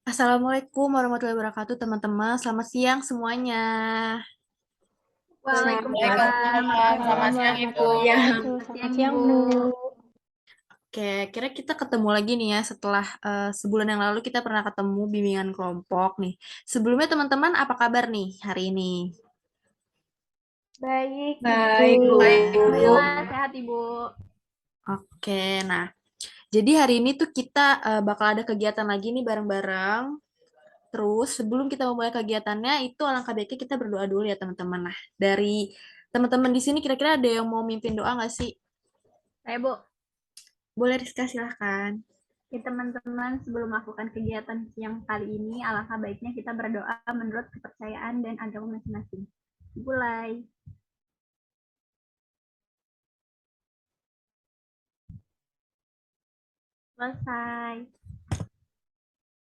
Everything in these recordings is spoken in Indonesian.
Assalamualaikum warahmatullahi wabarakatuh, teman-teman. Selamat siang semuanya. Selamat Waalaikumsalam siang, warahmatullahi Selamat siang Ibu. wabarakatuh. siang. Selamat Selamat siang, siang, Bu. Bu. Oke, kira kita ketemu lagi nih ya setelah sebulan yang lalu kita pernah ketemu bimbingan kelompok nih. Sebelumnya teman-teman apa kabar nih hari ini? Baik, Baik, Ibu. Bu. Baik, Bu. Alhamdulillah, sehat, Ibu. Oke, nah jadi hari ini tuh kita bakal ada kegiatan lagi nih bareng-bareng. Terus sebelum kita memulai kegiatannya itu alangkah baiknya kita berdoa dulu ya teman-teman. Nah dari teman-teman di sini kira-kira ada yang mau mimpin doa nggak sih? Saya, Bu. Boleh Rizka silahkan. Ya, teman-teman, sebelum melakukan kegiatan siang kali ini, alangkah baiknya kita berdoa menurut kepercayaan dan agama masing-masing. Mulai. Selesai.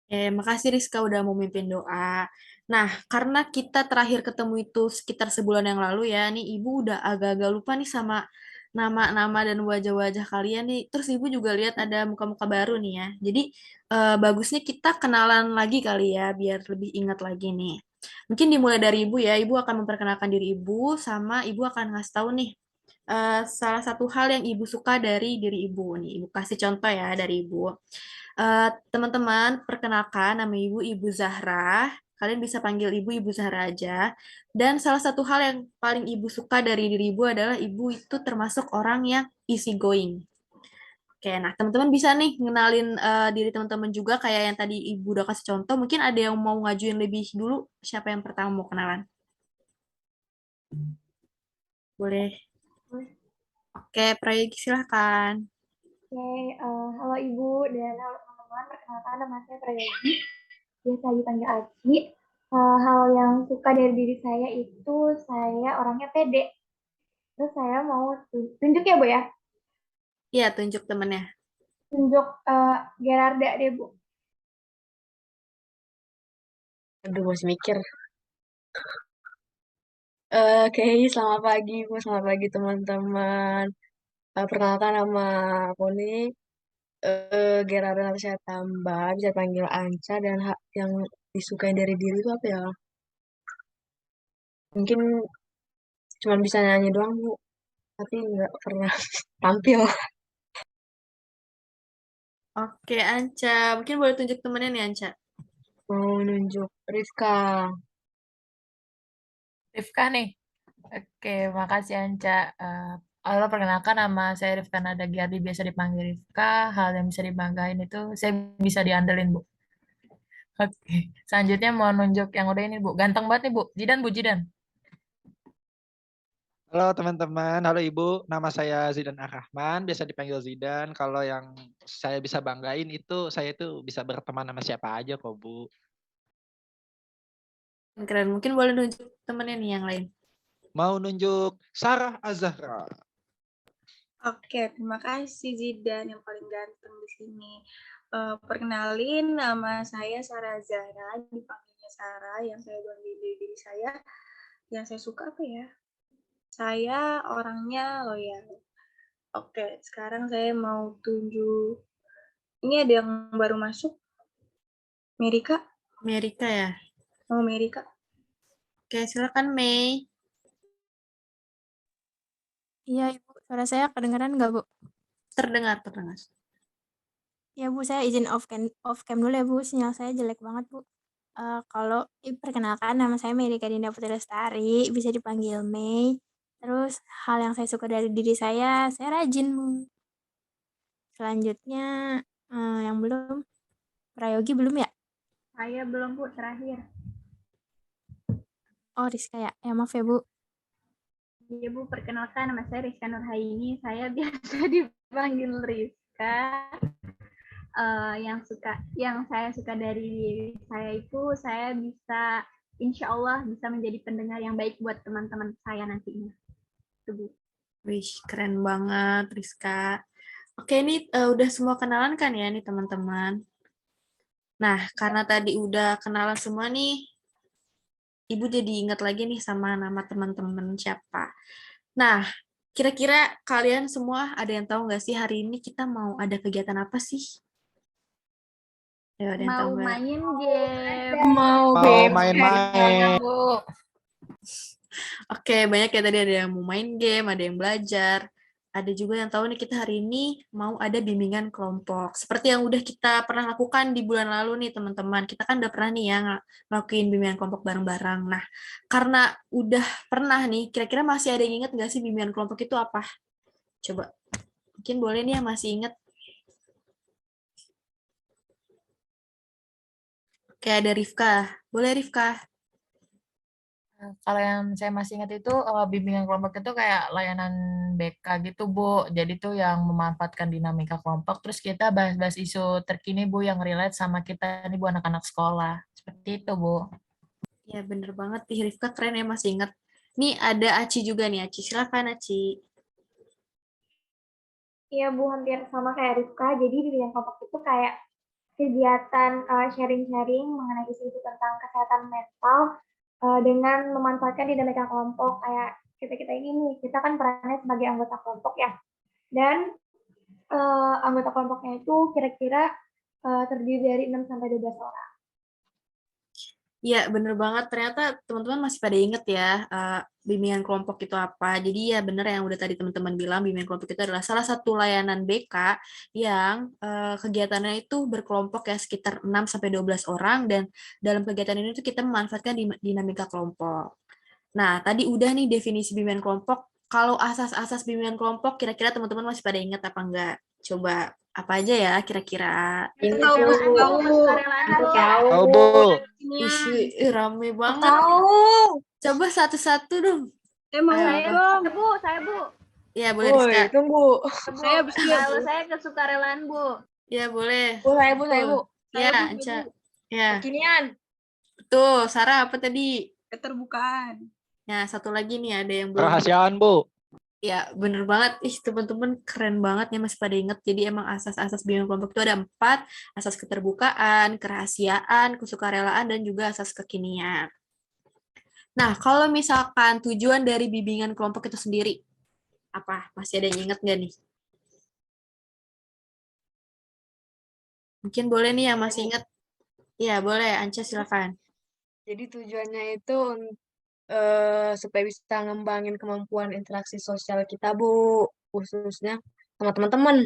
Makasih Rizka udah mau mimpin doa. Nah, karena kita terakhir ketemu itu sekitar sebulan yang lalu ya, nih Ibu udah agak-agak lupa nih sama nama-nama dan wajah-wajah kalian nih. Terus Ibu juga lihat ada muka-muka baru nih ya. Jadi bagusnya kita kenalan lagi kali ya, biar lebih ingat lagi nih. Mungkin dimulai dari Ibu ya. Ibu akan memperkenalkan diri Ibu, sama Ibu akan ngasih tahu nih salah satu hal yang Ibu suka dari diri Ibu nih. Ibu kasih contoh ya dari Ibu. Teman-teman, perkenalkan nama Ibu Ibu Zahra. Kalian bisa panggil Ibu Ibu Zahra aja. Dan salah satu hal yang paling Ibu suka dari diri Ibu adalah Ibu itu termasuk orang yang easy going. Oke, nah teman-teman bisa nih ngenalin diri teman-teman juga kayak yang tadi Ibu udah kasih contoh. Mungkin ada yang mau ngajuin lebih dulu. Siapa yang pertama mau kenalan? Boleh. Oke, Prayogi silahkan. Oke, halo Ibu dan halo teman-teman. Perkenalkan nama saya Prayogi. Biasa dipanggil Aci. Hal yang suka dari diri saya itu saya orangnya pede. Terus saya mau tunjuk ya, Bu ya. Iya, tunjuk temennya. Tunjuk Gerarda deh, Bu. Aduh, masih mikir. Oke, selamat pagi Bu. Selamat pagi teman-teman. Perkenalkan nama aku nih Gerardo Natasha Tambah. Bisa panggil Anca. Dan yang disukai dari diri itu apa ya? Mungkin cuma bisa nyanyi doang Bu. Tapi nggak pernah tampil. Oke, Anca. Mungkin boleh tunjuk temennya nih, Anca. Mau nunjuk Rifka. Rifka nih. Oke, makasih Anca. Halo, perkenalkan nama saya Rifka Nada Giardi, biasa dipanggil Rifka. Hal yang bisa dibanggain itu saya bisa diandelin, Bu. Oke, selanjutnya mau nunjuk yang udah ini, Bu. Ganteng banget nih, Bu. Jidan, Bu, Jidan. Halo teman-teman, halo Ibu. Nama saya Zidan Ar-Rahman, biasa dipanggil Zidan. Kalau yang saya bisa banggain itu saya itu bisa berteman sama siapa aja kok, Bu. Keren. Mungkin boleh nunjuk temennya nih yang lain. Mau nunjuk Sarah Azahra. Oke, terima kasih Zidan yang paling ganteng di sini. Perkenalin, nama saya Sarah Zahra, dipanggilnya Sarah. Yang saya bangga dari diri saya, yang saya suka apa ya? Saya orangnya loyal. Oke, sekarang saya mau tunjuk. Ini ada yang baru masuk, Merika. Amerika ya. Mau Merika? Oke, silakan Mei. Iya, Ibu. Suara saya kedengeran nggak, Bu? Terdengar, terdengar. Ya, Bu, saya izin off cam dulu ya, Bu. Sinyal saya jelek banget, Bu. Kalau perkenalkan nama saya Mary Kadinda Putri Lestari, bisa dipanggil Mei. Terus hal yang saya suka dari diri saya rajin, Bu. Selanjutnya yang belum Prayogi belum ya? Saya belum, Bu, terakhir. Oh, Rizka ya. Ya, maaf ya, Bu. Iya, Bu, perkenalkan nama saya Rizka Nurhaini. Saya biasa dipanggil Rizka. Yang saya suka dari diri saya itu saya bisa insya Allah bisa menjadi pendengar yang baik buat teman-teman saya nantinya. Itu, Bu. Wih, keren banget Rizka. Oke, ini udah semua kenalan kan ya nih teman-teman. Nah, karena tadi udah kenalan semua nih, Ibu jadi ingat lagi nih sama nama teman-teman siapa. Nah, kira-kira kalian semua ada yang tahu nggak sih hari ini kita mau ada kegiatan apa sih? Ayo, ada yang tahu Mau nggak? main game. Mau Mau game main-main. Bu. Oke, banyak ya tadi, ada yang mau main game, ada yang belajar. Ada juga yang tahu nih kita hari ini mau ada bimbingan kelompok. Seperti yang udah kita pernah lakukan di bulan lalu nih teman-teman. Kita kan udah pernah nih ya ngelakuin bimbingan kelompok bareng-bareng. Nah, karena udah pernah nih, kira-kira masih ada yang ingat nggak sih bimbingan kelompok itu apa? Coba, mungkin boleh nih yang masih ingat. Oke, ada Rifka. Boleh Rifka? Kalau yang saya masih ingat itu bimbingan kelompok itu kayak layanan BK gitu Bu. Jadi tuh yang memanfaatkan dinamika kelompok. Terus kita bahas-bahas isu terkini Bu yang relate sama kita nih Bu anak-anak sekolah. Seperti itu Bu. Ya, bener banget. Ih, Rifka keren ya masih ingat. Nih ada Aci juga nih, Aci. Silakan Aci. Iya Bu, hampir sama kayak Rifka. Jadi di bidang kelompok itu kayak kegiatan sharing-sharing mengenai isu-isu tentang kesehatan mental dengan memanfaatkan dinamika kelompok. Kayak kita-kita ini nih, kita kan perannya sebagai anggota kelompok ya. Dan anggota kelompoknya itu kira-kira terdiri dari 6-12 orang. Ya, bener banget. Ternyata teman-teman masih pada inget ya, bimbingan kelompok itu apa. Jadi ya bener yang udah tadi teman-teman bilang, bimbingan kelompok itu adalah salah satu layanan BK yang kegiatannya itu berkelompok ya, sekitar 6-12 orang, dan dalam kegiatan ini tuh kita memanfaatkan dinamika kelompok. Nah, tadi udah nih definisi bimbingan kelompok. Kalau asas-asas bimbingan kelompok, kira-kira teman-teman masih pada ingat apa enggak? Coba, apa aja ya kira-kira? Ini Tahu, Bu. Kesukarelaan Bu, kesukarelaan Aku Bu. tahu Tahu Bu. Bu. Ih, rame banget. Tahu. Coba satu-satu dong. Saya mau Ayo, Saya, apa? Bu, saya Bu. Ya, boleh Woi, Rizka. tunggu. Bu, Saya habis dia, kalau Bu. saya kesukarelaan Bu. Ya, boleh. Bu, saya Bu. Ya, Bu, Anca. Bu. Ya, Kekinian. betul. Sarah, apa tadi? Keterbukaan. Ya, satu lagi nih, ada yang belum. Kerahasiaan Bu. Ya, bener banget. Ih, teman-teman keren banget ya masih pada inget. Jadi emang asas-asas bimbingan kelompok itu ada 4, asas keterbukaan, kerahasiaan, kesukarelaan, dan juga asas kekinian. Nah, kalau misalkan tujuan dari bimbingan kelompok itu sendiri, apa? Masih ada yang inget nggak nih? Mungkin boleh nih yang masih inget. Ya, boleh. Anca, silakan. Jadi tujuannya itu supaya bisa ngembangin kemampuan interaksi sosial kita, Bu. Khususnya sama teman-teman.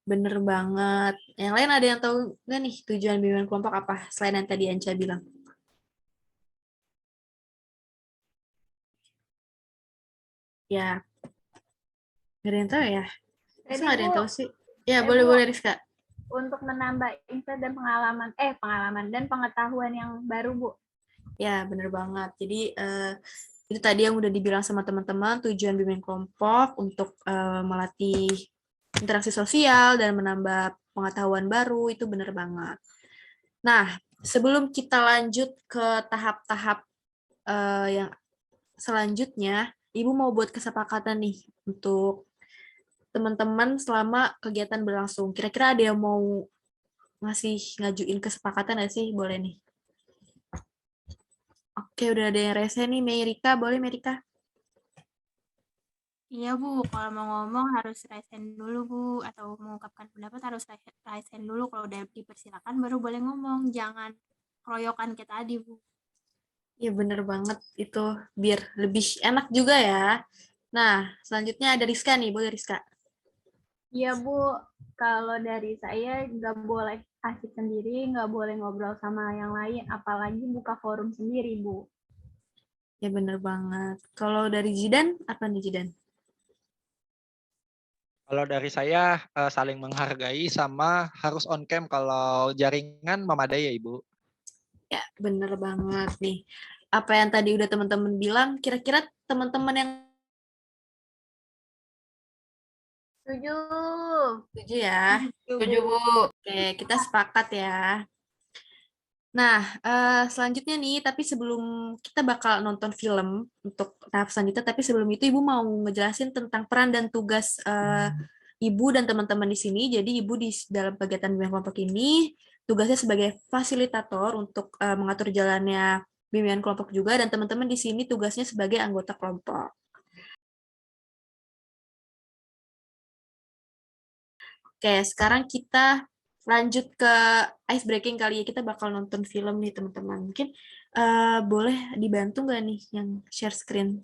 Bener banget. Yang lain ada yang tahu nggak nih tujuan bimbingan kelompok apa? Selain yang tadi Anca bilang. Ya, nggak ada yang tahu ya? Masa Jadi nggak ada yang Bu, tahu sih? Ya, boleh-boleh Rizka. untuk menambah insight dan pengalaman dan pengetahuan yang baru Bu. Ya, bener banget. Jadi, itu tadi yang udah dibilang sama teman-teman, tujuan bimbingan kelompok untuk melatih interaksi sosial dan menambah pengetahuan baru, itu bener banget. Nah, sebelum kita lanjut ke tahap-tahap yang selanjutnya, Ibu mau buat kesepakatan nih untuk teman-teman selama kegiatan berlangsung. Kira-kira ada yang mau ngajuin kesepakatan nggak sih? Boleh nih. Oke, udah ada yang rese nih, Merika. Boleh, Merika? Iya Bu, kalau mau ngomong harus raise hand dulu Bu, atau mengungkapkan pendapat harus raise hand dulu. Kalau udah dipersilakan baru boleh ngomong, jangan keroyokan kayak tadi Bu. Iya, bener banget. Itu biar lebih enak juga ya. Nah, selanjutnya ada Rizka nih. Boleh, Rizka? Iya Bu, kalau dari saya nggak boleh asik sendiri, nggak boleh ngobrol sama yang lain, apalagi buka forum sendiri Bu. Ya, bener banget. Kalau dari Jidan, apa nih Jidan? Kalau dari saya saling menghargai sama harus on cam kalau jaringan memadai ya Ibu. Ya, bener banget nih. Apa yang tadi udah teman-teman bilang, kira-kira teman-teman yang Setuju. setuju ya? Setuju Bu. Oke, kita sepakat ya. Nah, selanjutnya nih, tapi sebelum kita bakal nonton film untuk tahap selanjutnya, tapi sebelum itu Ibu mau ngejelasin tentang peran dan tugas Ibu dan teman-teman di sini. Jadi Ibu di dalam kegiatan bimbingan kelompok ini tugasnya sebagai fasilitator untuk mengatur jalannya bimbingan kelompok juga, dan teman-teman di sini tugasnya sebagai anggota kelompok. Oke, sekarang kita lanjut ke ice breaking kali ya. Kita bakal nonton film nih teman-teman. Mungkin boleh dibantu nggak nih yang share screen?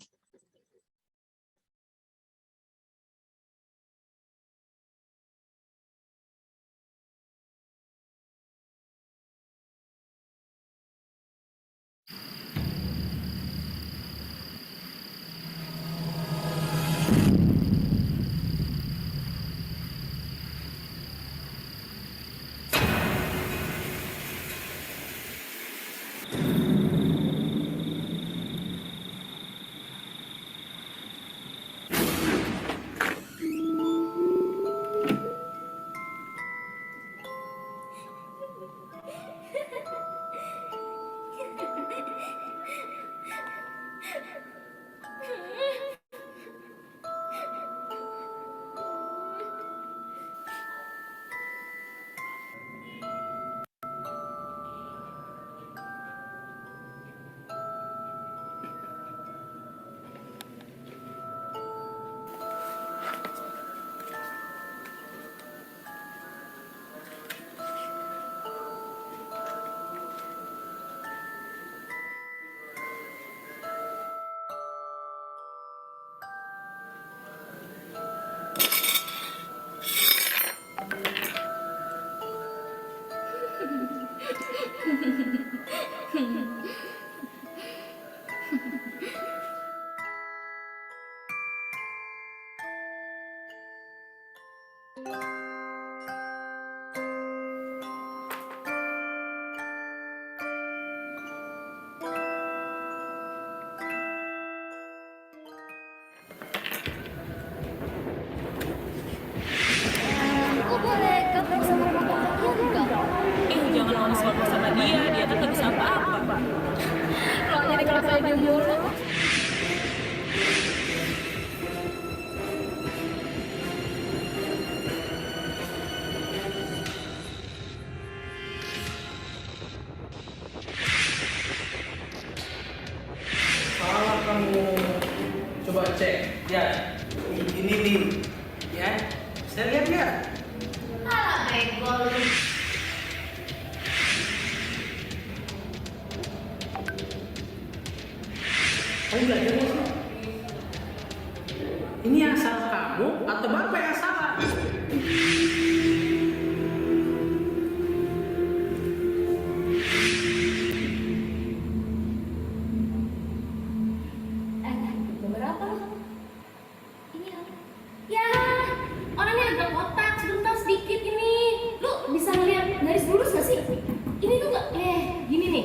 Aku boleh gabung sama kelompok kalian enggak? Jangan langsung ngomong sama dia kan nggak bisa apa-apa. Kalau jadi kalau saya dulu. Salah kamu. Coba cek. Ya, ini nih. Ya, saya lihat nggak? Alah bego lu. Kamu belajar nggak sih? Ini yang salah kamu atau bapak yang salah? Berapa lu? Ini apa? Ya, orangnya agak kotak, sebentar sedikit ini. Lu bisa ngeliat garis lurus gak sih? Ini tuh gak, gini nih.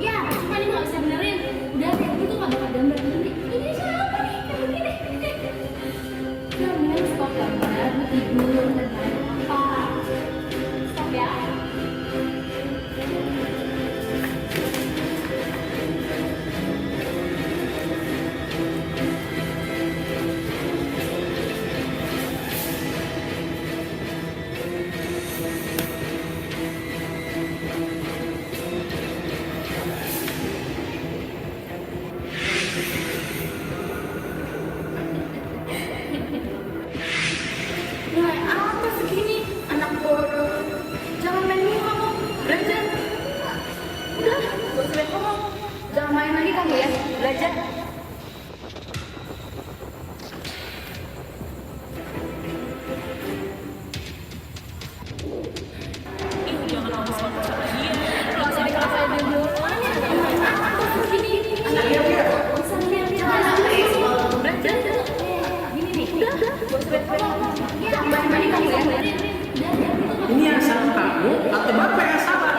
Ya, cuma ini gak bisa benerin. Udah, kayak gitu gak dapat gambar ini. Ini siapa nih? Kayak begini. Ya, mendingan stop gambar, lu tidur, dan apa. Stop ya. Nilai apa segini? Anak bodoh. Jangan main mulu kamu. Belajar. Udah, gak usah banyak ngomong. Jangan main lagi kamu ya. Belajar. Jangan langsung ngomong sama dia. Kalau saya dulu. Apa segini? Anak bodoh. Bisa ngeliat belajar. Gini nih. Udah, gak usah banyak ngomong. Jangan main lagi kamu ya. Ini yang salah kamu atau bapak yang salah?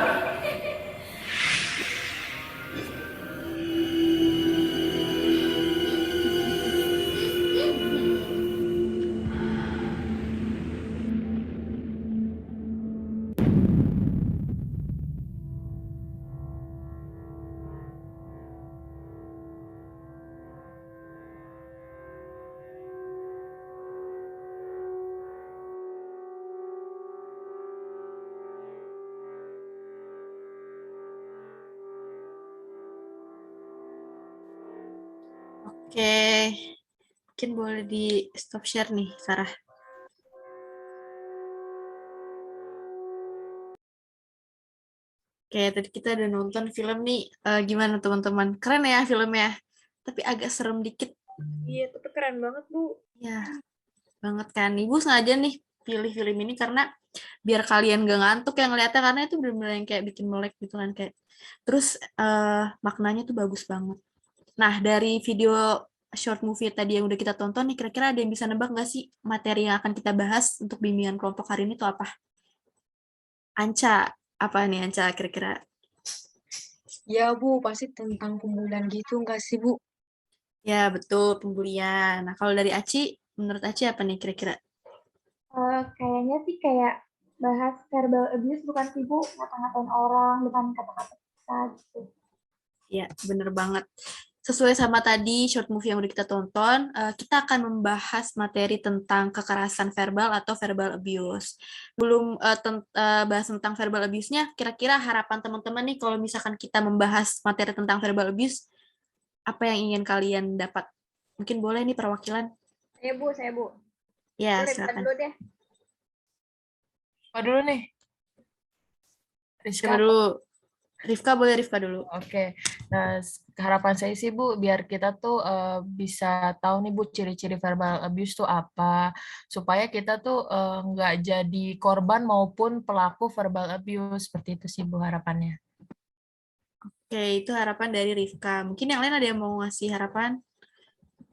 Oke, mungkin boleh di stop share nih, Sarah. Oke, tadi kita udah nonton film nih. Gimana teman-teman? Keren ya filmnya. Tapi agak serem dikit. Iya, tapi keren banget, Bu. Ya, banget kan. Ibu sengaja nih pilih film ini karena biar kalian gak ngantuk yang ngeliatnya, karena itu bener-bener yang kayak bikin melek gitu kan. Kayak. Terus maknanya tuh bagus banget. Nah, dari video short movie tadi yang udah kita tonton nih, kira-kira ada yang bisa nebak nggak sih materi yang akan kita bahas untuk bimbingan kelompok hari ini tuh apa? Anca, apa nih Anca kira-kira? Ya Bu, pasti tentang pembulian gitu nggak sih Bu? Ya, betul, pembulian. Nah, kalau dari Aci, menurut Aci apa nih kira-kira? Kayaknya sih kayak bahas verbal abuse bukan sih Bu, ngata-ngatain orang dengan kata-kata kita gitu. Ya, bener banget. Sesuai sama tadi short movie yang udah kita tonton, kita akan membahas materi tentang kekerasan verbal atau verbal abuse. Belum bahas tentang verbal abuse-nya, kira-kira harapan teman-teman nih kalau misalkan kita membahas materi tentang verbal abuse, apa yang ingin kalian dapat? Mungkin boleh nih perwakilan. Saya Bu. Ya, Boleh silakan. dulu deh. Apa dulu nih? Rizka Siapa dulu? Rifka, boleh Rifka dulu. Oke, nah harapan saya sih Bu, biar kita tuh bisa tahu nih Bu ciri-ciri verbal abuse tuh apa, supaya kita tuh nggak jadi korban maupun pelaku verbal abuse, seperti itu sih Bu harapannya. Oke, itu harapan dari Rifka. Mungkin yang lain ada yang mau ngasih harapan?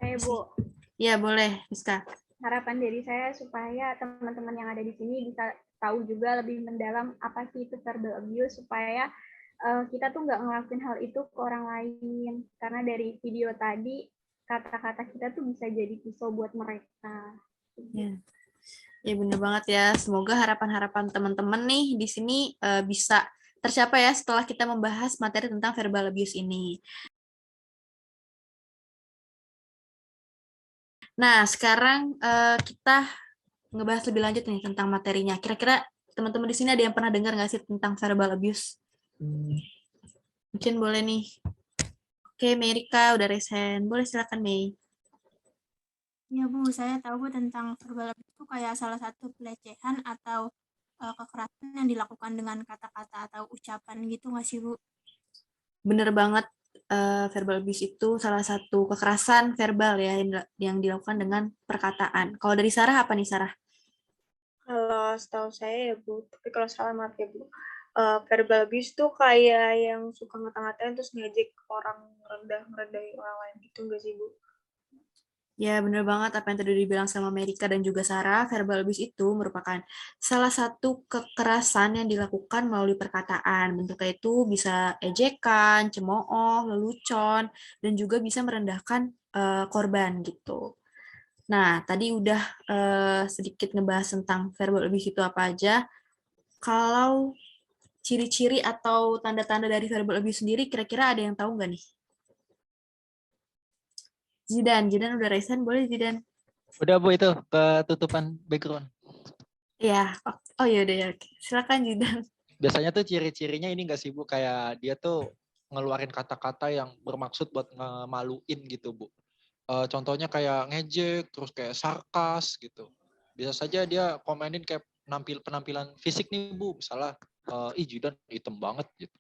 Saya Bu. Ya, boleh, Rizka. Harapan dari saya supaya teman-teman yang ada di sini bisa tahu juga lebih mendalam apa sih itu verbal abuse, supaya kita tuh nggak ngelakuin hal itu ke orang lain, karena dari video tadi kata-kata kita tuh bisa jadi pisau buat mereka. Ya, ya bener banget ya. Semoga harapan-harapan teman-teman nih di sini bisa tercapai ya setelah kita membahas materi tentang verbal abuse ini. Nah, sekarang kita ngebahas lebih lanjut nih tentang materinya. Kira-kira teman-teman di sini ada yang pernah dengar nggak sih tentang verbal abuse? Mungkin boleh nih. Oke, Merika udah raise hand. Boleh silakan, Mei. Ya Bu, saya tahu Bu tentang verbal abuse itu kayak salah satu pelecehan atau kekerasan yang dilakukan dengan kata-kata atau ucapan gitu nggak sih Bu? Bener banget, verbal abuse itu salah satu kekerasan verbal ya yang dilakukan dengan perkataan. Kalau dari Sarah apa nih Sarah? Kalau setahu saya ya Bu, tapi kalau salah maaf ya Bu. Verbal abuse tuh kayak yang suka ngata-ngatain terus ngejek orang ngerendahin orang lain gitu nggak sih Bu? Ya, bener banget apa yang tadi dibilang sama Amerika dan juga Sarah, verbal abuse itu merupakan salah satu kekerasan yang dilakukan melalui perkataan. Bentuknya itu bisa ejekan, cemooh, lelucon, dan juga bisa merendahkan korban gitu. Nah, tadi udah sedikit ngebahas tentang verbal abuse itu apa aja. Kalau ciri-ciri atau tanda-tanda dari verbal abuse sendiri, kira-kira ada yang tahu nggak nih? Zidan udah raise hand, boleh Zidan? Udah Bu itu ketutupan background. Ya, oh ya udah ya. Silakan Zidan. Biasanya tuh ciri-cirinya ini nggak sih Bu, kayak dia tuh ngeluarin kata-kata yang bermaksud buat ngemaluin gitu Bu. Contohnya kayak ngejek, terus kayak sarkas gitu. Bisa saja dia komenin kayak penampilan fisik nih Bu, misalnya ih Jidan hitam banget gitu.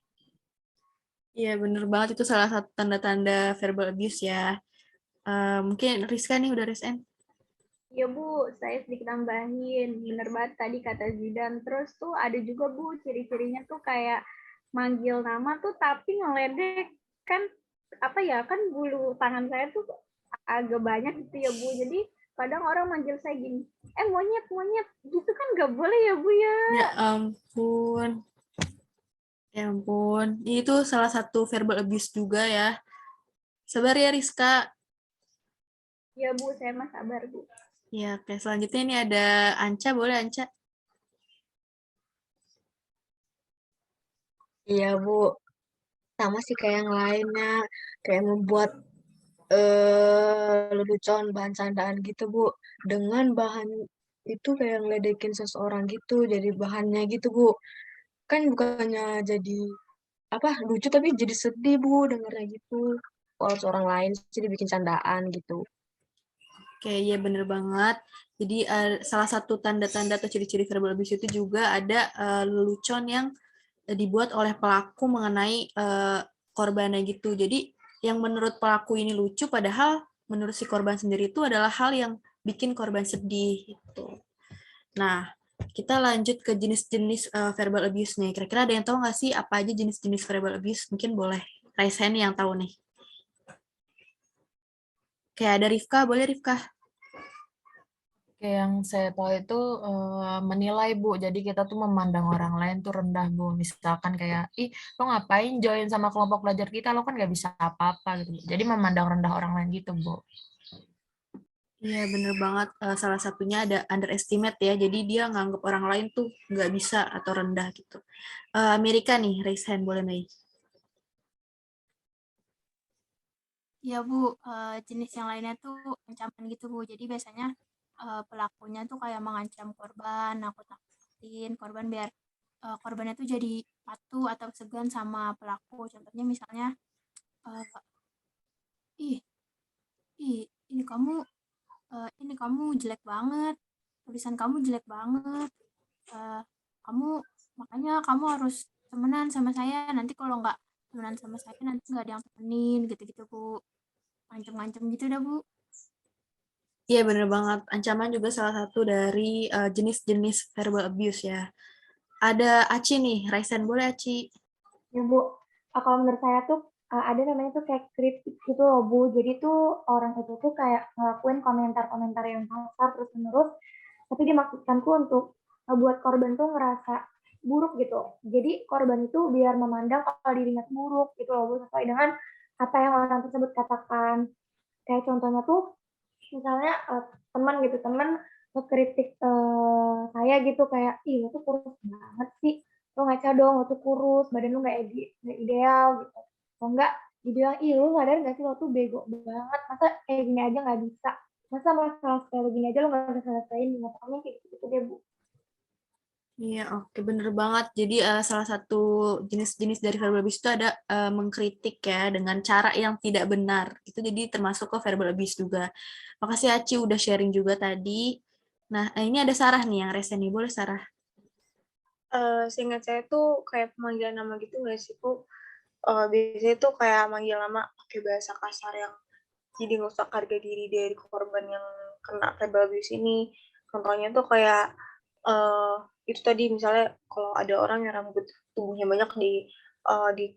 Iya bener banget itu salah satu tanda-tanda verbal abuse ya. Mungkin Rizka nih udah raise hand. Iya Bu, saya sedikit tambahin. Bener banget tadi kata Zidan. Terus tuh ada juga Bu, ciri-cirinya tuh kayak manggil nama tuh tapi ngeledek. Kan apa ya, kan bulu tangan saya tuh agak banyak gitu ya Bu. Jadi kadang orang manggil saya gini, monyet, gitu kan nggak boleh ya Bu ya. Ya ampun. Ya ampun. Itu salah satu verbal abuse juga ya. Sabar ya Rizka. Ya Bu, saya mah sabar Bu. Ya, oke. Selanjutnya ini ada Anca, boleh Anca? Iya Bu, sama sih kayak yang lainnya, kayak membuat lelucon bahan candaan gitu Bu, dengan bahan itu kayak ngeledekin seseorang gitu, jadi bahannya gitu Bu. Kan bukannya jadi apa lucu tapi jadi sedih Bu dengernya gitu. Kalau seorang lain jadi bikin candaan gitu. Oke, iya bener banget. Jadi salah satu tanda-tanda atau ciri-ciri verbal abuse itu juga ada lelucon yang dibuat oleh pelaku mengenai korbannya gitu. Jadi yang menurut pelaku ini lucu, padahal menurut si korban sendiri itu adalah hal yang bikin korban sedih gitu. Nah, kita lanjut ke jenis-jenis verbal abuse nih. Kira-kira ada yang tahu nggak sih apa aja jenis-jenis verbal abuse? Mungkin boleh raise hand yang tahu nih. Kayak ada Rifka, boleh Rifka? Oke, yang saya tahu itu menilai, Bu. Jadi kita tuh memandang orang lain tuh rendah, Bu. Misalkan kayak, ih, lo ngapain join sama kelompok belajar kita? Lo kan nggak bisa apa-apa gitu. Jadi memandang rendah orang lain gitu, Bu. Iya, bener banget. Salah satunya ada underestimate ya. Jadi dia nganggap orang lain tuh nggak bisa atau rendah gitu. Amerika nih, raise hand boleh nih. Ya Bu, jenis yang lainnya tuh ancaman gitu Bu. Jadi biasanya pelakunya tuh kayak mengancam korban, nakut-nakutin korban biar korbannya tuh jadi patuh atau segan sama pelaku. Contohnya misalnya, eh, ih, ih, ini kamu jelek banget, tulisan kamu jelek banget, eh, kamu makanya kamu harus temenan sama saya. Nanti kalau nggak temenan sama saya nanti nggak ada yang temenin gitu-gitu Bu. Ngancem-ngancem gitu dah Bu. Iya, bener banget. Ancaman juga salah satu dari jenis-jenis verbal abuse ya. Ada Aci nih, raise hand boleh Aci. Ya Bu, kalau menurut saya tuh ada namanya tuh kayak kritik gitu loh Bu. Jadi tuh orang itu tuh kayak ngelakuin komentar-komentar yang kasar terus-menerus, tapi dimaksudkan tuh untuk buat korban tuh ngerasa buruk gitu. Jadi korban itu biar memandang kalau dirinya tuh buruk gitu loh Bu, sesuai dengan apa yang orang tersebut katakan. Kayak contohnya tuh misalnya teman gitu, teman ngekritik saya gitu kayak, ih lo tuh kurus banget sih, lo ngaca dong, lo tuh kurus, badan lo nggak ideal gitu. Atau enggak dibilang, ih lo sadar nggak sih lo tuh bego banget, masa kayak gini aja nggak bisa, masa masalah sekali gini aja lo nggak bisa selesaiin, ngomongnya kayak gitu deh Bu. Iya, oke, bener banget. Jadi salah satu jenis-jenis dari verbal abuse itu ada mengkritik ya dengan cara yang tidak benar. Itu jadi termasuk ke verbal abuse juga. Makasih Aci udah sharing juga tadi. Nah, ini ada Sarah nih yang resen nih. Boleh Sarah? Seingat saya tuh kayak pemanggilan nama gitu nggak sih Bu? Biasanya tuh kayak manggil nama pakai bahasa kasar yang jadi ngerusak harga diri dari korban yang kena verbal abuse ini. Contohnya tuh kayak itu tadi misalnya kalau ada orang yang rambut tubuhnya banyak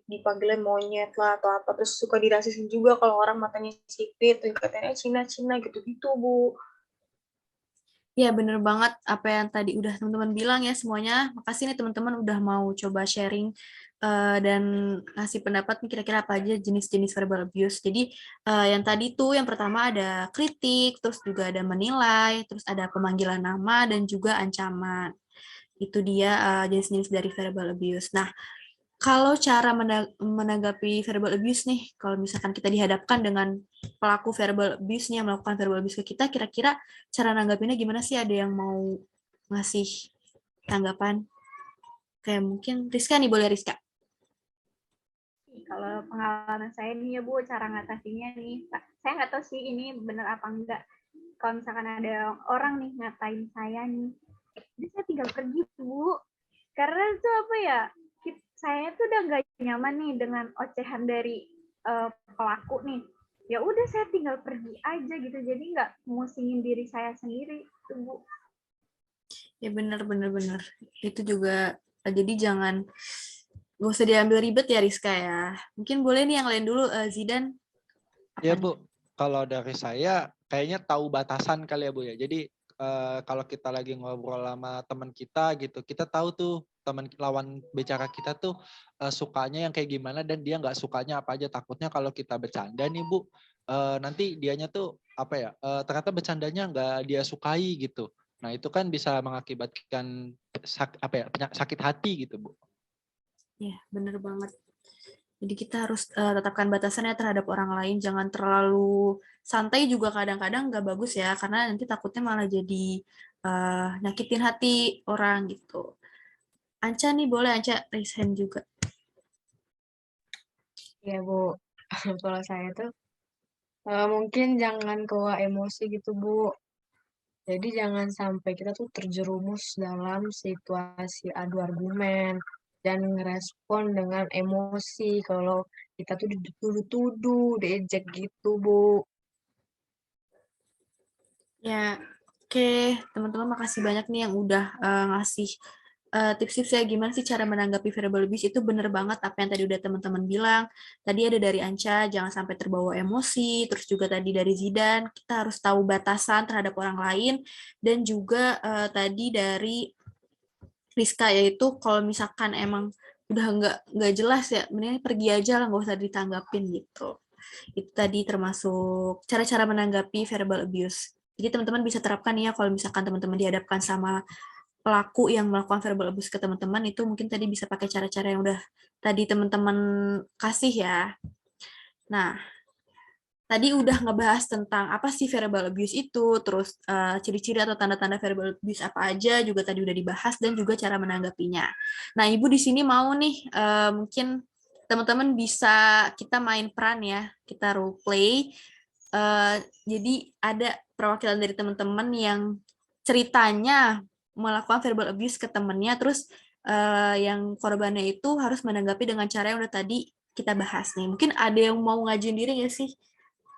dipanggilnya monyet lah atau apa, terus suka dirasisin juga kalau orang matanya sipit, katanya Cina gitu-gitu Bu. Ya, bener banget apa yang tadi udah teman-teman bilang ya semuanya. Makasih nih teman-teman udah mau coba sharing dan ngasih pendapat nih kira-kira apa aja jenis-jenis verbal abuse. Jadi yang tadi tuh yang pertama ada kritik, terus juga ada menilai, terus ada pemanggilan nama dan juga ancaman. Itu dia jenis-jenis dari verbal abuse. Nah, kalau cara menanggapi verbal abuse nih, kalau misalkan kita dihadapkan dengan pelaku verbal abuse nih yang melakukan verbal abuse ke kita, kira-kira cara nanggapinnya gimana sih? Ada yang mau ngasih tanggapan? Kayak mungkin Rizka nih, boleh Rizka? Kalau pengalaman saya nih ya Bu, cara ngatasinnya nih, saya nggak tahu sih ini benar apa enggak. Kalau misalkan ada orang nih ngatain saya nih, jadi saya tinggal pergi Bu. Karena itu apa ya, saya tuh udah nggak nyaman nih dengan ocehan dari pelaku nih. Ya udah saya tinggal pergi aja gitu, jadi nggak musingin diri saya sendiri tuh Bu. Ya bener. Itu juga, jadi jangan, gak usah diambil ribet ya Rizka ya. Mungkin boleh nih yang lain dulu, Zidan. Ya Bu, kalau dari saya kayaknya tahu batasan kali ya Bu ya. Jadi kalau kita lagi ngobrol sama teman kita gitu, kita tahu tuh teman lawan bicara kita tuh sukanya yang kayak gimana dan dia nggak sukanya apa aja. Takutnya kalau kita bercanda nih Bu, nanti dianya tuh apa ya, ternyata bercandanya nggak dia sukai gitu. Nah itu kan bisa mengakibatkan sakit hati gitu Bu. Ya, bener banget. Jadi kita harus tetapkan batasannya terhadap orang lain, jangan terlalu santai juga kadang-kadang nggak bagus ya, karena nanti takutnya malah jadi nyakitin hati orang gitu. Anca nih boleh Anca raise hand juga. Ya Bu, kalau saya tuh mungkin jangan kebawa emosi gitu Bu. Jadi jangan sampai kita tuh terjerumus dalam situasi adu argumen. dan ngerespon dengan emosi kalau kita tuh dituduh-tuduh, diejek gitu, Bu. Ya, oke, teman-teman makasih banyak nih yang udah ngasih tips-tips ya gimana sih cara menanggapi verbal abuse. Itu bener banget apa yang tadi udah teman-teman bilang. Tadi ada dari Anca, jangan sampai terbawa emosi, terus juga tadi dari Zidan, kita harus tahu batasan terhadap orang lain, dan juga tadi dari Rizka, yaitu kalau misalkan emang udah nggak jelas ya, mending pergi aja lah, nggak usah ditanggapin gitu. Itu tadi termasuk cara-cara menanggapi verbal abuse. Jadi teman-teman bisa terapkan ya kalau misalkan teman-teman dihadapkan sama pelaku yang melakukan verbal abuse ke teman-teman, itu mungkin tadi bisa pakai cara-cara yang udah tadi teman-teman kasih ya. Nah, tadi udah ngebahas tentang apa sih verbal abuse itu, terus ciri-ciri atau tanda-tanda verbal abuse apa aja juga tadi udah dibahas, dan juga cara menanggapinya. Nah, Ibu di sini mau nih mungkin teman-teman bisa kita main peran ya, kita role play. Jadi ada perwakilan dari teman-teman yang ceritanya melakukan verbal abuse ke temannya, terus yang korbannya itu harus menanggapi dengan cara yang udah tadi kita bahas nih. Mungkin ada yang mau ngajuin diri nggak sih?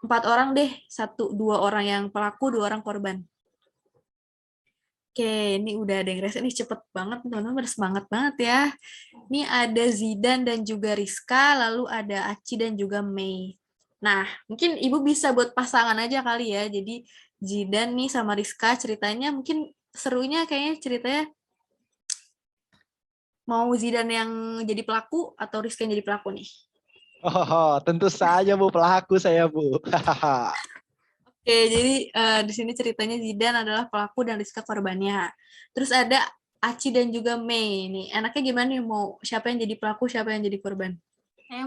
4 orang deh, 2 orang yang pelaku, 2 orang korban. Oke, ini udah ada yang rese nih, cepet banget teman-teman, bersemangat banget ya. Ini ada Zidan dan juga Rizka, lalu ada Aci dan juga Mei. Nah, mungkin Ibu bisa buat pasangan aja kali ya. Jadi Zidan nih sama Rizka ceritanya mungkin serunya kayaknya ceritanya mau Zidan yang jadi pelaku atau Rizka yang jadi pelaku nih. Oh, tentu saja Bu, pelaku saya Bu. Oke, jadi di sini ceritanya Zidan adalah pelaku dan Rizka korbannya. Terus ada Aci dan juga Mei nih. Enaknya gimana nih, mau siapa yang jadi pelaku, siapa yang jadi korban? Saya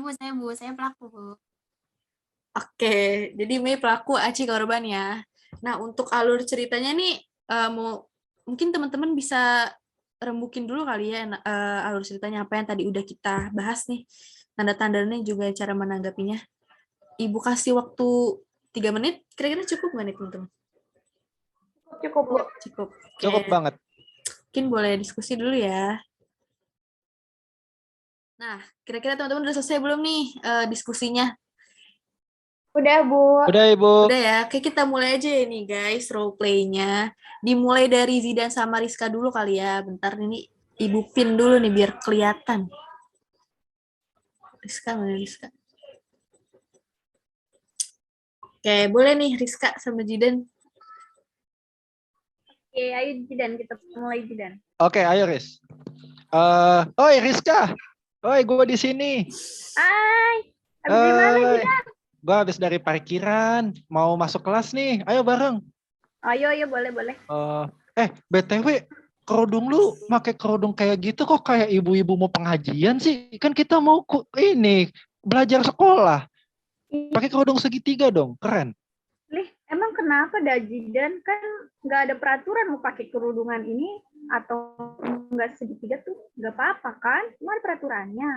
pelaku, Bu. Oke, jadi Mei pelaku, Aci korban ya. Nah, untuk alur ceritanya nih mungkin teman-teman bisa rembukin dulu kali ya alur ceritanya apa yang tadi udah kita bahas nih. Tanda-tandanya juga cara menanggapinya. Ibu kasih waktu 3 menit, kira-kira cukup nggak nih teman-teman? Cukup, Bu. Cukup. Cukup banget. Mungkin boleh diskusi dulu ya. Nah, kira-kira teman-teman udah selesai belum nih diskusinya? Udah, Bu. Udah Ibu. Udah ya, oke kita mulai aja nih guys, role play-nya. Dimulai dari Zidan sama Rizka dulu kali ya. Bentar ini Ibu pin dulu nih biar kelihatan. Rizka mana Rizka? Oke, boleh nih Rizka sama Zidan. Oke, ayo Jidan, kita mulai Jidan. Oke, ayo Riz. Oi Rizka. Oi, gue di sini. Hai. Habis dari mana Jidan? Gue habis dari parkiran, mau masuk kelas nih. Ayo bareng. Ayo, boleh. BTW, kerudung lu pakai kerudung kayak gitu kok kayak ibu-ibu mau pengajian sih? Kan kita mau ini belajar sekolah. Pakai kerudung segitiga dong, keren. Lih, emang kenapa dah Jidan? Kan nggak ada peraturan mau pakai kerudungan ini atau nggak segitiga tuh nggak apa-apa kan? Cuma ada peraturannya.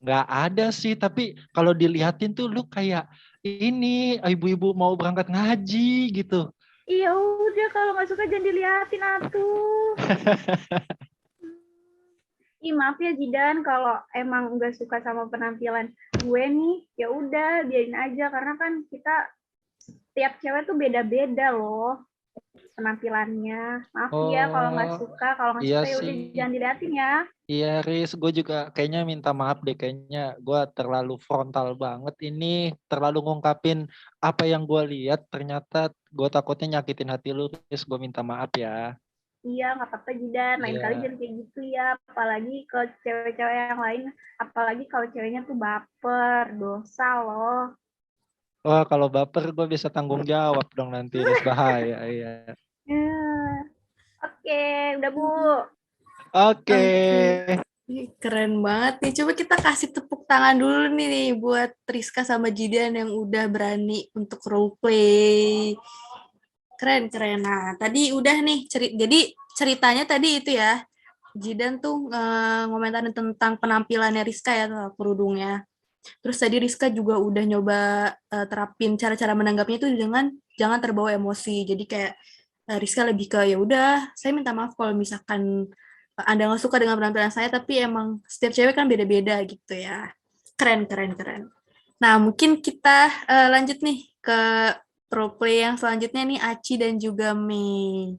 Nggak ada sih, tapi kalau dilihatin tuh lu kayak ini ibu-ibu mau berangkat ngaji gitu. Iya udah, kalau nggak suka jangan dilihatin atuh. Ih, maaf ya Jidan, kalau emang nggak suka sama penampilan gue nih, ya udah biarin aja karena kan kita tiap cewek tuh beda-beda loh penampilannya. Maaf ya kalau nggak suka, Iya ya udah sih. jangan dilihatin ya. Iya Riz, gue juga kayaknya minta maaf deh, kayaknya gue terlalu frontal banget ini, terlalu ngungkapin apa yang gue lihat, ternyata gue takutnya nyakitin hati lu, Riz, gue minta maaf ya. Iya, nggak apa-apa Jidan, lain kali jangan kayak gitu ya, apalagi ke cewek-cewek yang lain, apalagi kalau ceweknya tuh baper, dosa loh. Wah, kalau baper gue bisa tanggung jawab dong nanti, Riz, bahaya. Iya. Oke, udah Bu. Oke. Keren banget nih. Coba kita kasih tepuk tangan dulu nih buat Rizka sama Jidan yang udah berani untuk role play. Keren. Nah, tadi udah nih. Jadi ceritanya tadi itu ya. Jidan tuh ngomentarin tentang penampilannya Rizka ya, kerudungnya. Terus tadi Rizka juga udah nyoba terapin cara-cara menanggapnya itu dengan jangan terbawa emosi. Jadi kayak Rizka lebih ke ya udah, saya minta maaf kalau misalkan Anda nggak suka dengan penampilan saya, tapi emang setiap cewek kan beda-beda gitu ya. Keren, keren, keren. Nah, mungkin kita lanjut nih ke pro play yang selanjutnya nih, Aci dan juga Mei.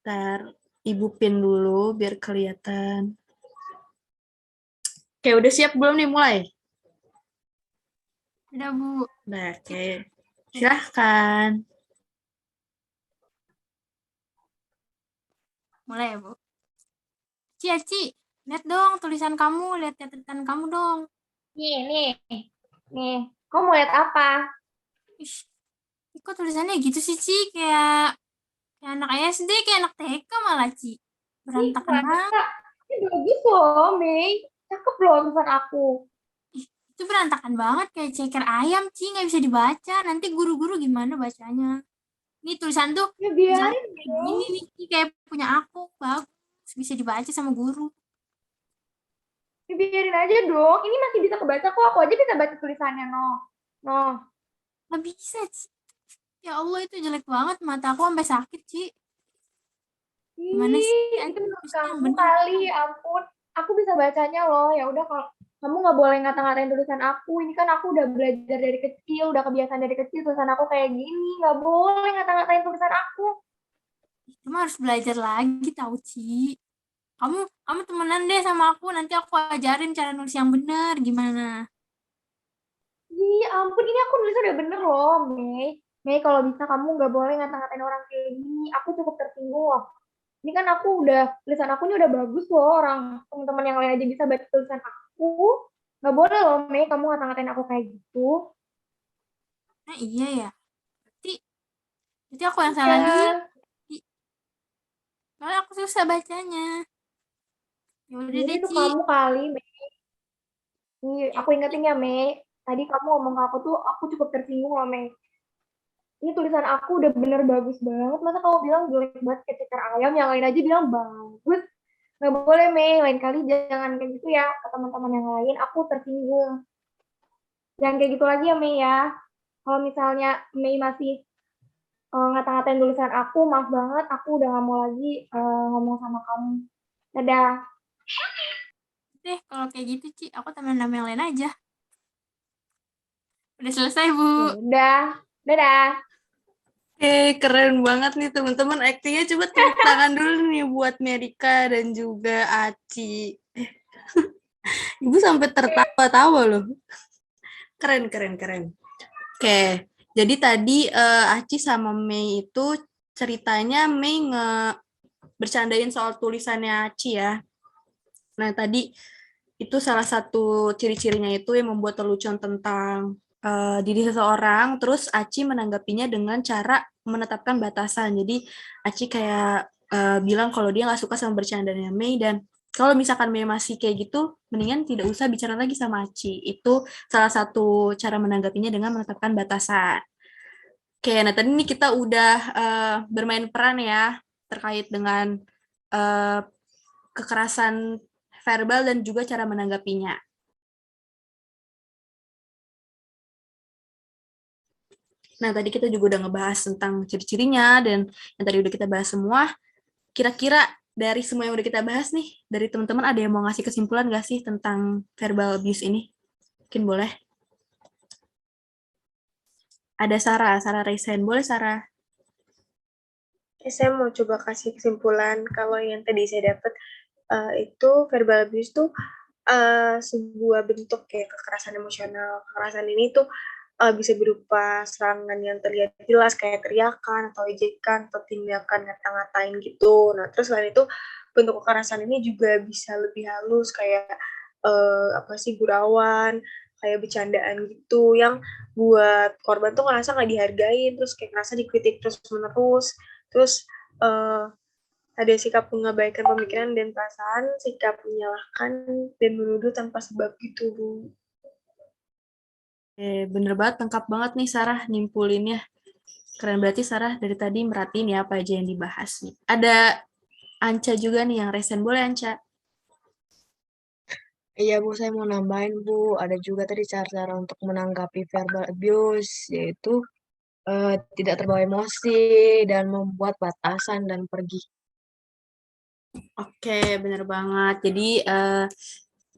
Ntar Ibu pin dulu biar kelihatan. Oke, udah siap belum nih mulai? Udah, Bu. Nah, oke. Silahkan. Mulai ya, Bu. Ci, lihat dong tulisan kamu, lihat catatan kamu dong. Nih. Kamu mau lihat apa? Ih, kok tulisannya gitu sih, Ci? Kayak anak SD, kayak anak TK malah, Ci. Berantakan banget. Kak, ini bagus loh, Mei. Cakep loh tulisan aku. Ih, itu berantakan banget, kayak ceker ayam, Ci. Nggak bisa dibaca. Nanti guru-guru gimana bacanya? Ini tulisan tuh, Ya tulisan biarin kayak dong. gini nih, Ci. Kayak punya aku. Bagus, bisa dibaca sama guru. Ya biarin aja dong. Ini masih bisa kebaca kok. Aku aja bisa baca tulisannya, no. Nggak bisa, Ci. Ya Allah, itu jelek banget. Mata aku sampai sakit, Ci. Gimana sih? Itu menurut Tulisnya yang kamu bener. kali, ampun. Aku bisa bacanya loh. Ya udah kalau kamu nggak boleh ngata-ngatain tulisan aku. Ini kan aku udah belajar dari kecil, udah kebiasaan dari kecil tulisan aku kayak gini. Nggak boleh ngata-ngatain tulisan aku. Cuma harus belajar lagi, tahu, Ci. Kamu temenan deh sama aku, nanti aku ajarin cara nulis yang benar gimana. Ih, ampun, ini aku nulisnya udah bener loh, Mei. Mei, kalau bisa kamu nggak boleh ngata-ngatain orang kayak gini. Aku cukup tersinggung loh. Ini kan aku udah, tulisan aku ini udah bagus loh. Orang teman-teman yang lain aja bisa baca tulisan aku. Nggak boleh loh, Mei, kamu ngata-ngatain aku kayak gitu. Nah iya ya, berarti aku yang salah lihat. Ya, Soalnya aku susah bacanya. Ya udah jadi deh, itu Ci. kamu kali, Mei. Nih, Ya, aku ingetin ya, Mei. Tadi kamu ngomong ke aku tuh, aku cukup tersinggung loh, Mei. Ini tulisan aku udah bener bagus banget. Masa kamu bilang jelek banget kayak ceker ayam, yang lain aja bilang bagus. Nggak boleh, Mei. Lain kali jangan kayak gitu ya ke teman-teman yang lain. Aku tersinggung. Jangan kayak gitu lagi ya, Mei ya. Kalau misalnya Mei masih ngata-ngatain tulisan aku, maaf banget. Aku udah nggak mau lagi ngomong sama kamu. Dadah. deh kalau kayak gitu, Ci, aku temen nama yang lain aja. Udah selesai, Bu. Ya udah. Dadah. Keren banget nih teman-teman. Aktingnya coba tepuk tangan dulu nih buat Merika dan juga Aci. Ibu sampai tertawa-tawa loh. Keren, keren, keren. Oke, jadi tadi Aci sama Mei itu ceritanya Mei bercandain soal tulisannya Aci ya. Nah, tadi itu salah satu ciri-cirinya itu yang membuat lelucon tentang diri seseorang, terus Aci menanggapinya dengan cara menetapkan batasan. Jadi Aci kayak bilang kalau dia nggak suka sama bercandanya Mei, dan kalau misalkan Mei masih kayak gitu, mendingan tidak usah bicara lagi sama Aci. Itu salah satu cara menanggapinya dengan menetapkan batasan. Oke, nah tadi ini kita udah bermain peran ya terkait dengan eh, kekerasan verbal dan juga cara menanggapinya. Nah, tadi kita juga udah ngebahas tentang ciri-cirinya dan yang tadi udah kita bahas semua. Kira-kira dari semua yang udah kita bahas nih, dari teman-teman ada yang mau ngasih kesimpulan nggak sih tentang verbal abuse ini? Mungkin boleh. Ada Sarah raise hand. Boleh, Sarah? Saya mau coba kasih kesimpulan kalau yang tadi saya dapat itu verbal abuse tuh sebuah bentuk kayak kekerasan emosional. Kekerasan ini tuh bisa berupa serangan yang terlihat jelas kayak teriakan atau ejekan atau tindakan ngata-ngatain gitu. Nah, terus selain itu bentuk kekerasan ini juga bisa lebih halus kayak gurauan, kayak bercandaan gitu yang buat korban tuh ngerasa nggak dihargain, terus kayak ngerasa dikritik terus-menerus. Terus ada sikap mengabaikan pemikiran dan perasaan, sikap menyalahkan dan menuduh tanpa sebab gitu, Bu. Bener banget, lengkap banget nih Sarah nyimpulinnya. Keren, berarti Sarah dari tadi merhatiin ya apa aja yang dibahas nih. Ada Anca juga nih yang resen. Boleh, Anca? Iya Bu, saya mau nambahin Bu, ada juga tadi cara-cara untuk menanggapi verbal abuse, yaitu tidak terbawa emosi dan membuat batasan dan pergi. Oke, bener banget. Jadi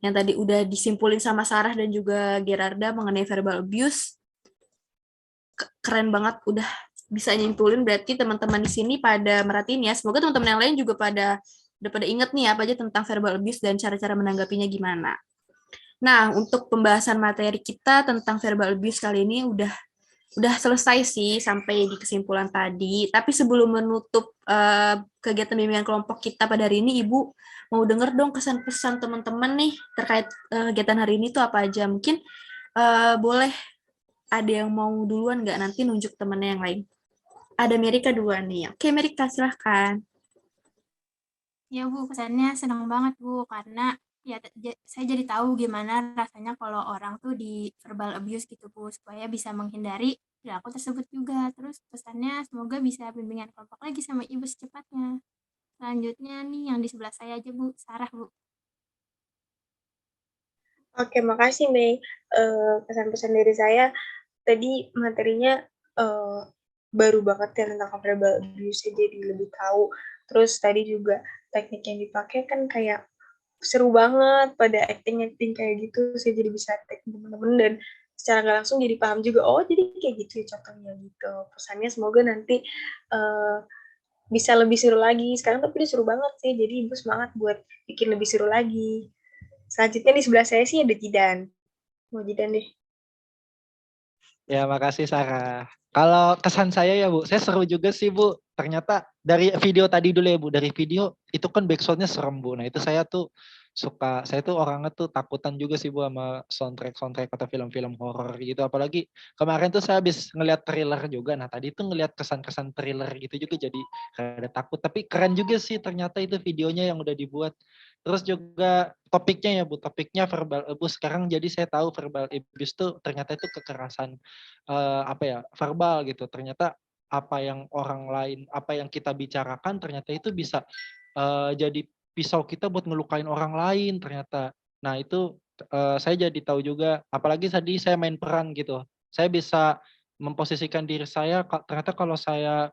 yang tadi udah disimpulin sama Sarah dan juga Gerarda mengenai verbal abuse, keren banget udah bisa nyimpulin berarti teman-teman di sini pada merhatiin ya. Semoga teman-teman yang lain juga udah pada inget nih apa aja tentang verbal abuse dan cara-cara menanggapinya gimana. Nah, untuk pembahasan materi kita tentang verbal abuse kali ini udah selesai sih sampai di kesimpulan tadi. Tapi sebelum menutup kegiatan bimbingan kelompok kita pada hari ini, Ibu mau denger dong kesan-pesan teman-teman nih terkait kegiatan hari ini tuh apa aja. Mungkin boleh ada yang mau duluan nggak, nanti nunjuk temennya yang lain. Ada Merika duluan nih. Oke, Merika silahkan. Ya Bu, kesannya senang banget Bu, karena ya saya jadi tahu gimana rasanya kalau orang tuh di verbal abuse gitu Bu, supaya bisa menghindari perilaku tersebut juga. Terus pesannya semoga bisa bimbingan kelompok lagi sama Ibu secepatnya. Selanjutnya nih yang di sebelah saya aja Bu, Sarah Bu. Oke, makasih Mei. Pesan-pesan dari saya tadi materinya baru banget ya tentang verbal abuse, jadi lebih tahu. Terus tadi juga teknik yang dipakai kan kayak seru banget pada acting-acting kayak gitu. Saya jadi bisa acting teman-teman dan secara nggak langsung jadi paham juga, oh jadi kayak gitu ya contohnya gitu. Pesannya semoga nanti bisa lebih seru lagi. Sekarang tapi udah seru banget sih, jadi Ibu semangat buat bikin lebih seru lagi. Selanjutnya di sebelah saya sih ada Jidan. Mau Jidan deh. Ya, makasih Sarah. Kalau kesan saya ya Bu, saya seru juga sih Bu. Ternyata dari video tadi dulu ya Bu, dari video itu kan backsoundnya serem Bu. Nah itu saya tuh suka, saya tuh orangnya tuh takutan juga sih Bu sama soundtrack atau film-film horor gitu. Apalagi kemarin tuh saya habis ngeliat thriller juga. Nah tadi tuh ngeliat kesan-kesan thriller gitu juga jadi rada takut. Tapi keren juga sih ternyata itu videonya yang udah dibuat. Terus juga topiknya ya Bu, topiknya verbal abuse. Sekarang jadi saya tahu verbal abuse tuh ternyata itu kekerasan apa ya, verbal gitu. Ternyata apa yang orang lain, apa yang kita bicarakan ternyata itu bisa jadi pisau kita buat ngelukain orang lain ternyata. Nah itu saya jadi tahu juga, apalagi tadi saya main peran gitu. Saya bisa memposisikan diri saya, ternyata kalau saya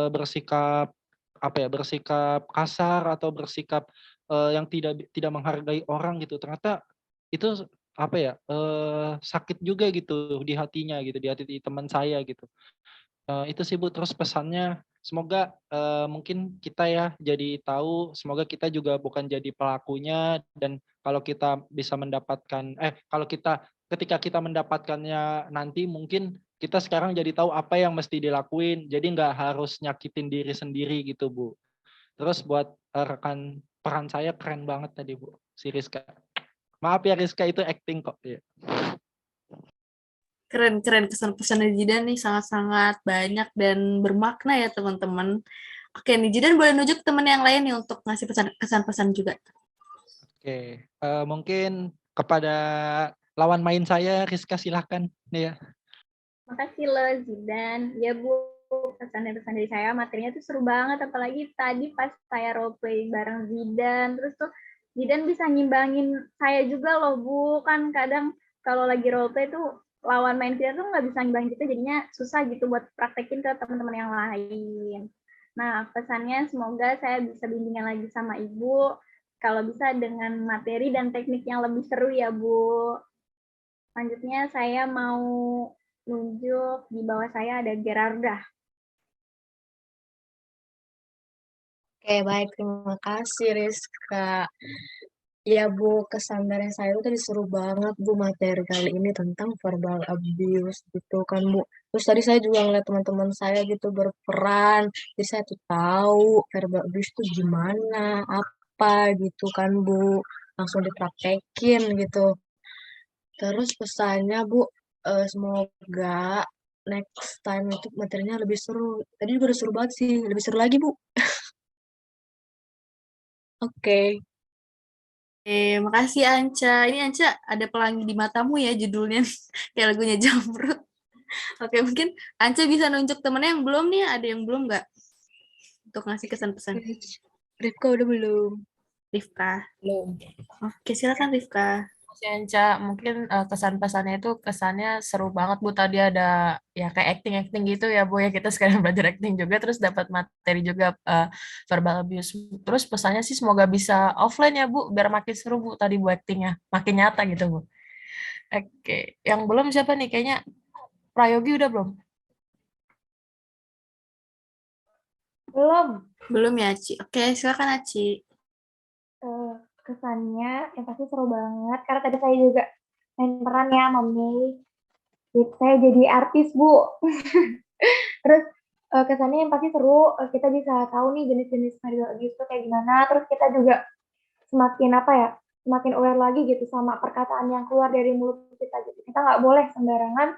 bersikap apa ya, bersikap kasar atau bersikap yang tidak menghargai orang gitu, ternyata itu apa ya, sakit juga gitu di hatinya gitu, di hati teman saya gitu. Itu sih Bu, terus pesannya semoga mungkin kita ya jadi tahu, semoga kita juga bukan jadi pelakunya, dan kalau kita bisa mendapatkan kalau kita ketika kita mendapatkannya nanti mungkin kita sekarang jadi tahu apa yang mesti dilakuin, jadi nggak harus nyakitin diri sendiri gitu Bu. Terus buat rekan peran saya keren banget tadi Bu, si Rizka. Maaf ya Rizka, itu acting kok. Ya. Keren-keren kesan-pesan dari Jidan nih sangat-sangat banyak dan bermakna ya teman-teman. Oke nih, Jidan boleh nunjuk teman yang lain nih untuk ngasih kesan-pesan juga. Oke, mungkin kepada lawan main saya, Rizka silahkan nih ya. Makasih loh Zidan. Ya Bu, pesan-pesan dari saya materinya tuh seru banget, apalagi tadi pas saya roleplay bareng Zidan, terus tuh Zidan bisa ngimbangin saya juga loh Bu, kan kadang kalau lagi roleplay tuh lawan main kita tuh nggak bisa ngimbangin kita, jadinya susah gitu buat praktekin ke teman-teman yang lain. Nah, pesannya semoga saya bisa bimbingan lagi sama Ibu, kalau bisa dengan materi dan teknik yang lebih seru ya Bu. Selanjutnya saya mau nunjuk di bawah saya ada Gerarda. Oke, baik. Terima kasih, Rizka. Ya, Bu, kesan dari saya itu tadi seru banget, Bu, materi kali ini tentang verbal abuse gitu kan, Bu. Terus tadi saya juga ngeliat teman-teman saya gitu berperan. Jadi saya tuh tahu verbal abuse itu gimana, apa gitu kan, Bu. Langsung dipraktekin gitu. Terus pesannya, Bu, semoga next time itu materinya lebih seru. Tadi juga udah seru banget sih, lebih seru lagi, Bu. Oke. Makasih Anca. Ini Anca ada pelangi di matamu ya judulnya. Kayak lagunya Jamrut. Oke, mungkin Anca bisa nunjuk temennya yang belum nih. Ada yang belum nggak? Untuk ngasih kesan-pesan. Rifka udah belum? Rifka. Belum. Oke, silakan Rifka. Si Anca, mungkin kesan pesannya itu kesannya seru banget Bu. Tadi ada ya kayak acting-acting gitu ya Bu ya. Kita sekarang belajar acting juga terus dapat materi juga verbal abuse. Terus pesannya sih semoga bisa offline ya Bu biar makin seru Bu tadi Bu actingnya. Makin nyata gitu Bu. Oke, yang belum siapa nih? Kayaknya Prayogi udah belum? Belum. Belum ya, Ci? Oke, silakan Aci. Kesannya yang pasti seru banget karena tadi saya juga main peran ya sama Mei. Jadi saya jadi artis Bu. Terus kesannya yang pasti seru, kita bisa tahu nih jenis-jenis verbal abuse itu kayak gimana. Terus kita juga semakin apa ya, semakin aware lagi gitu sama perkataan yang keluar dari mulut kita gitu. Kita nggak boleh sembarangan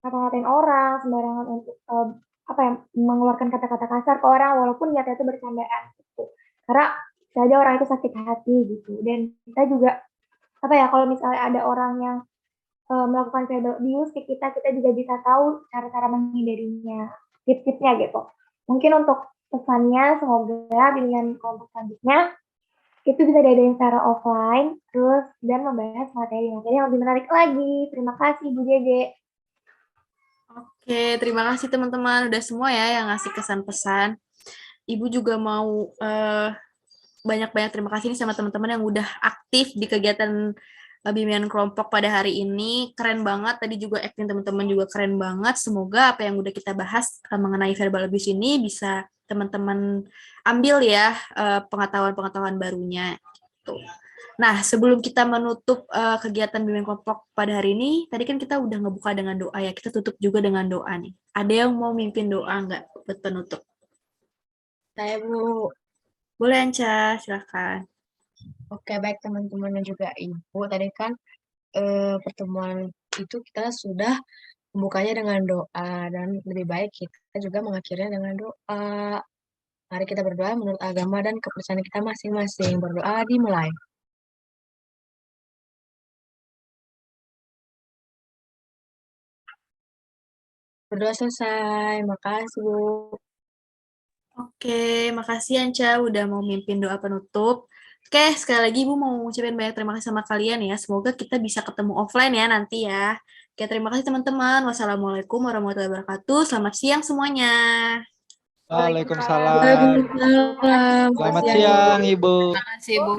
ngata-ngatain orang, sembarangan untuk apa ya, mengeluarkan kata-kata kasar ke orang walaupun niatnya itu bercandaan gitu. Karena bisa aja orang itu sakit hati gitu. Dan kita juga apa ya, kalau misalnya ada orang yang melakukan verbal abuse ke kita, kita juga bisa tahu cara-cara menghindarinya, tips-tipsnya gitu. Mungkin untuk pesannya, semoga dengan kelompok selanjutnya itu bisa diadain secara offline, terus dan membahas materi-materi yang lebih menarik lagi. Terima kasih Bu Jege. Oke, terima kasih teman-teman. Udah semua ya yang ngasih kesan pesan. Ibu juga mau banyak-banyak terima kasih nih sama teman-teman yang udah aktif di kegiatan bimbingan kelompok pada hari ini. Keren banget, tadi juga acting teman-teman juga keren banget. Semoga apa yang udah kita bahas mengenai verbal abuse ini bisa teman-teman ambil ya pengetahuan-pengetahuan barunya. Gitu. Nah, sebelum kita menutup kegiatan bimbingan kelompok pada hari ini, tadi kan kita udah ngebuka dengan doa ya, kita tutup juga dengan doa nih. Ada yang mau mimpin doa nggak buat penutup? Saya Bu. Boleh Anca, silakan. Oke, baik teman-teman dan juga Ibu. Tadi kan pertemuan itu kita sudah membukanya dengan doa dan lebih baik kita juga mengakhirinya dengan doa. Mari kita berdoa menurut agama dan kepercayaan kita masing-masing. Berdoa dimulai. Berdoa selesai. Makasih Bu. Oke, makasih Anca udah mau mimpin doa penutup. Oke, sekali lagi Ibu mau ngucapin banyak terima kasih sama kalian ya. Semoga kita bisa ketemu offline ya nanti ya. Oke, terima kasih teman-teman. Wassalamualaikum warahmatullahi wabarakatuh. Selamat siang semuanya. Waalaikumsalam. Waalaikumsalam. Selamat siang, Ibu. Terima kasih Bu.